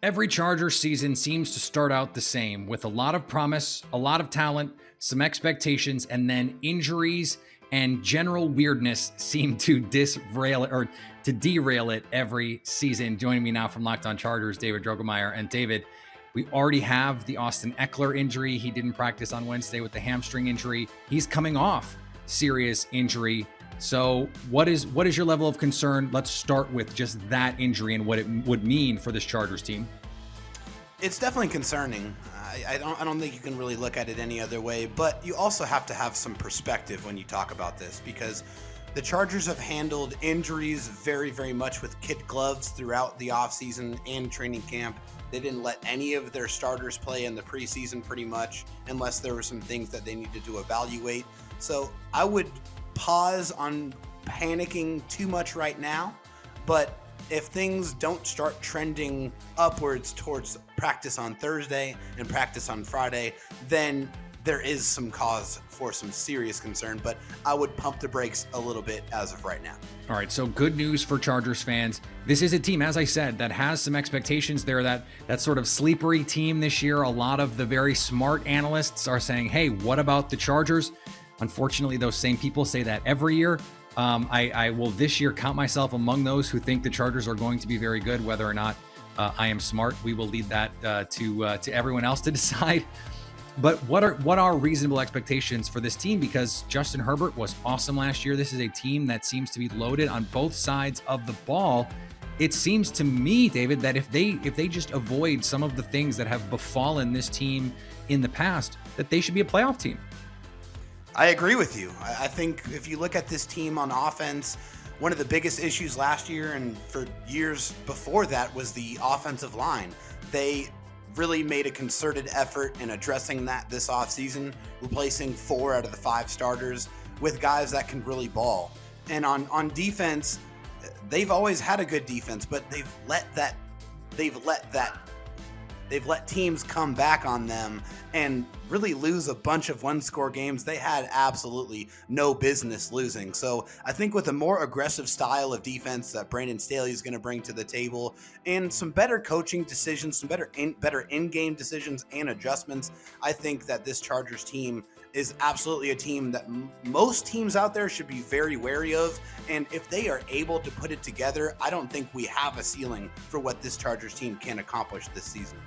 Every Chargers season seems to start out the same with a lot of promise, a lot of talent, some expectations, and then injuries and general weirdness seem to derail it every season. Joining me now from Locked On Chargers, David Droegemeier. And David, we already have the Austin Ekeler injury. He didn't practice on Wednesday with the hamstring injury. He's coming off serious injury. So what is your level of concern? Let's start with just that injury and what it would mean for this Chargers team. It's definitely concerning. I don't think you can really look at it any other way, but you also have to have some perspective when you talk about this, because the Chargers have handled injuries very, very much with kid gloves throughout the offseason and training camp. They didn't let any of their starters play in the preseason pretty much, unless there were some things that they needed to evaluate. So I would pause on panicking too much right now, but if things don't start trending upwards towards practice on Thursday and practice on Friday, then there is some cause for some serious concern, but I would pump the brakes a little bit as of right now. All right, so good news for Chargers fans. This is a team, as I said, that has some expectations. They're that sort of sleepery team this year. A lot of the very smart analysts are saying, hey, what about the Chargers? Unfortunately, those same people say that every year. I will this year count myself among those who think the Chargers are going to be very good. Whether or not I am smart, we will leave that to everyone else to decide. But what are reasonable expectations for this team? Because Justin Herbert was awesome last year. This is a team that seems to be loaded on both sides of the ball. It seems to me, David, that if they just avoid some of the things that have befallen this team in the past, that they should be a playoff team. I agree with you. I think if you look at this team on offense, one of the biggest issues last year and for years before that was the offensive line. They really made a concerted effort in addressing that this offseason, replacing 4 out of the 5 starters with guys that can really ball. And on defense, they've always had a good defense, but they've let teams come back on them and really lose a bunch of one-score games they had absolutely no business losing. So I think with a more aggressive style of defense that Brandon Staley is going to bring to the table and some better coaching decisions, some better in-game decisions and adjustments, I think that this Chargers team is absolutely a team that most teams out there should be very wary of. And if they are able to put it together, I don't think we have a ceiling for what this Chargers team can accomplish this season.